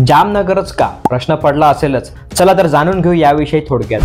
जामनगरच का प्रश्न पडला असेलच। चला तर जाणून घेऊ याविषयी थोडक्यात।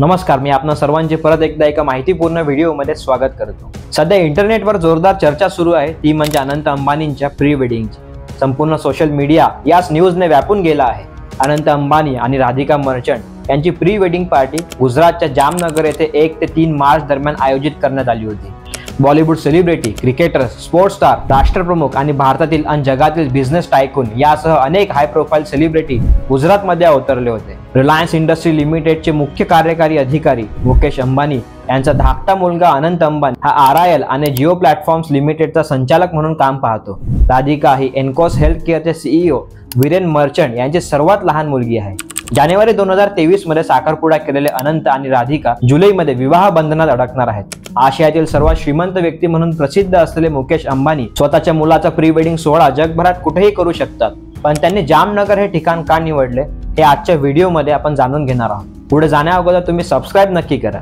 नमस्कार, मी आपणा सर्वांचे परत एकदा एका माहितीपूर्ण व्हिडिओमध्ये स्वागत करतो। सध्या इंटरनेटवर जोरदार चर्चा सुरू आहे, ती म्हणजे अनंत अंबानींच्या प्री वेडिंगची। संपूर्ण सोशल मीडिया याच न्यूजने व्यापून गेला आहे। अनंत अंबानी आणि राधिका मर्चंट यांची प्री वेडिंग पार्टी गुजरातच्या जामनगर येथे 1 ते 3 मार्च दरम्यान आयोजित करण्यात आली होती। Bollywood celebrity, cricketers, sports star, राष्ट्रप्रमुख आणि भारतातील आणि जगातील बिझनेस टायकून यासह अनेक हाय प्रोफाईल सेलिब्रिटी गुजरातमध्ये अवतरले होते। रिलायन्स इंडस्ट्री लिमिटेडचे मुख्य कार्यकारी अधिकारी मुकेश अंबानी यांचा धाकटा मुलगा अनंत अंबानी हा RIL आणि जिओ प्लॅटफॉर्म्स लिमिटेडचा संचालक म्हणून काम पाहतो। राधिका ही एनकोस हेल्थ केअरचे CEO वीरेन मर्चंट यांची सर्वात लहान मुलगी आहे। जानेवारी 2023 मध्ये साखरपुडा केलेले अनंत आणि राधिका जुलैमध्ये विवाह बंधनात अडकणार आहेत। आशियातील सर्वात श्रीमंत व्यक्ती म्हणून प्रसिद्ध असलेले मुकेश अंबानी स्वतःच्या मुलाचा प्री वेडिंग सोहळा जगभरात कुठेही करू शकतात, पण त्यांनी जामनगर हे ठिकाण का निवडले हे आजच्या व्हिडिओमध्ये आपण जाणून घेणार आहोत। पुढे जाण्या अगोदर तुम्ही सबस्क्राइब नक्की करा।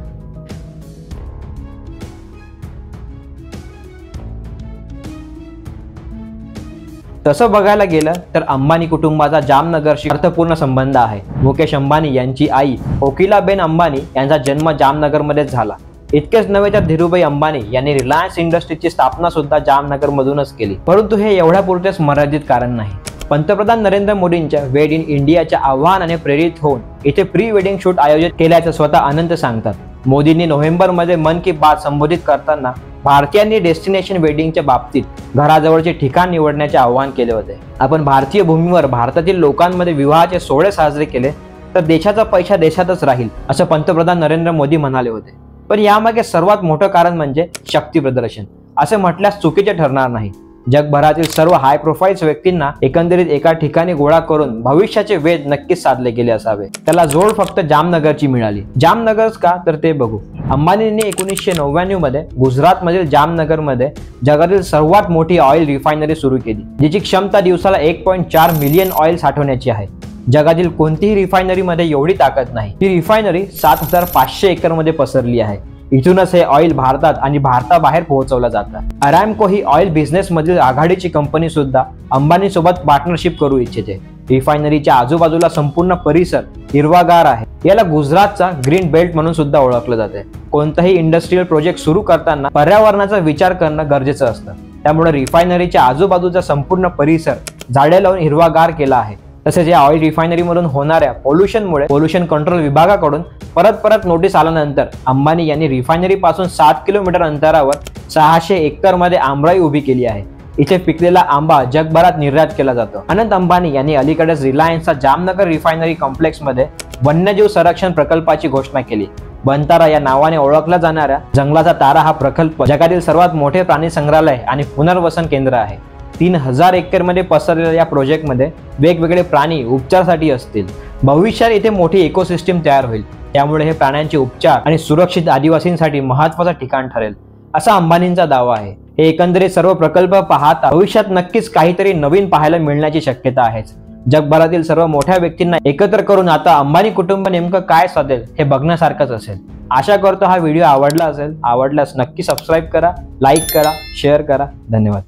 तसं बघायला गेलं तर अंबानी कुटुंबाचा जामनगरशी अर्थपूर्ण संबंध आहे। मुकेश अंबानी यांची आई कोकिलाबेन अंबानी यांचा जन्म जामनगरमध्येच झाला। इतकेच नव्हे तर धीरूभाई अंबानी यांनी रिलायन्स इंडस्ट्रीची स्थापना सुद्धा जामनगरमधूनच केली। परंतु हे एवढ्यापुरतेच मर्यादित कारण नाही। पंतप्रधान नरेंद्र मोदींच्या वेड इन इंडियाच्या आव्हानाने प्रेरित होऊन इथे प्री वेडिंग शूट आयोजित केल्याचं स्वतः अनंत सांगतात। मोदींनी नोव्हेंबरमध्ये मन की बात संबोधित करताना भारतीयांनी डेस्टिनेशन वेडिंगच्या बाबतीत घराजवळचे ठिकाण निवडण्याचे आवाहन केले होते। आपण भारतीय भूमीवर भारतातील लोकांमध्ये विवाहाचे सोहळे साजरे केले तर देशाचा पैसा देशातच राहील, असं पंतप्रधान नरेंद्र मोदी म्हणाले होते। पण यामागे सर्वात मोठं कारण म्हणजे शक्ती प्रदर्शन असे म्हटल्यास चुकीचे ठरणार नाही। जगभरातील सर्व हाय प्रोफाईल्स व्यक्तींना एकंदरीत एका ठिकाणी गोळा करून भविष्याचे वेध नक्कीच साधले गेले असावे। त्याला जोड फक्त जामनगरची मिळाली। जामनगरच का तर ते बघू। अंबानींनी 1999 मध्ये गुजरातमधील जामनगरमध्ये जगातील सर्वात मोठी ऑइल रिफायनरी सुरू केली, जिची क्षमता दिवसाला 1.4 मिलियन ऑइल साठवण्याची आहे। जगातील कोणतीही रिफायनरीमध्ये एवढी ताकद नाही। ही रिफायनरी 7500 एकरमध्ये पसरली आहे। इथूनच हे ऑइल भारतात आणि भारताबाहेर पोहोचवलं जातं। अरामको ही ऑइल बिझनेस मधील आघाडीची कंपनी सुद्धा अंबानी सोबत पार्टनरशिप करू इच्छिते। रिफायनरीच्या आजूबाजूला संपूर्ण परिसर हिरवागार आहे। याला गुजरातचा ग्रीन बेल्ट म्हणून सुद्धा ओळखलं जाते। कोणताही इंडस्ट्रियल प्रोजेक्ट सुरू करताना पर्यावरणाचा विचार करणं गरजेचं असतं। त्यामुळे रिफायनरीच्या आजूबाजूचा संपूर्ण परिसर झाडे लावून हिरवागार केला आहे। तसेच या ऑइल रिफायनरीमधून होणाऱ्या पोल्युशनमुळे पोल्युशन कंट्रोल विभागाकडून परत नोटीस आल्यानंतर अंबानी यांनी रिफायनरी पासून 7 किलोमीटर अंतरावर 600 एकरमध्ये आंबराई उभी केली आहे। इथे पिकलेला आंबा जगभरात निर्यात केला जातो। अनंत अंबानी यांनी अलीकडेच रिलायन्सच्या जामनगर रिफायनरी कॉम्प्लेक्समध्ये वन्यजीव संरक्षण प्रकल्पाची घोषणा केली। बंतारा या नावाने ओळखला जाणाऱ्या जंगलाचा तारा हा प्रकल्प जगातील सर्वात मोठे प्राणी संग्रहालय आणि पुनर्वसन केंद्र आहे। 3000 एकरमध्ये पसरलेल्या या प्रोजेक्टमध्ये वेगवेगळे प्राणी उपचारासाठी असतील। भविष्यात इथे मोठी इकोसिस्टीम तयार होईल, त्यामुळे हे प्राण्यांचे उपचार आणि सुरक्षित आदिवासींसाठी महत्त्वाचं ठिकाण ठरेल, असा अंबानींचा दावा आहे। हे एकंदरीत सर्व प्रकल्प पाहता भविष्यात नक्कीच काहीतरी नवीन पाहायला मिळण्याची शक्यता आहे। जगभरातील सर्व मोठ्या व्यक्तींना एकत्र करून आता अंबानी कुटुंब नेमकं काय साधेल हे बघण्यासारखंच असेल। आशा करतो हा व्हिडिओ आवडला असेल। आवडल्यास नक्की सबस्क्राईब करा, लाईक करा, शेअर करा। धन्यवाद।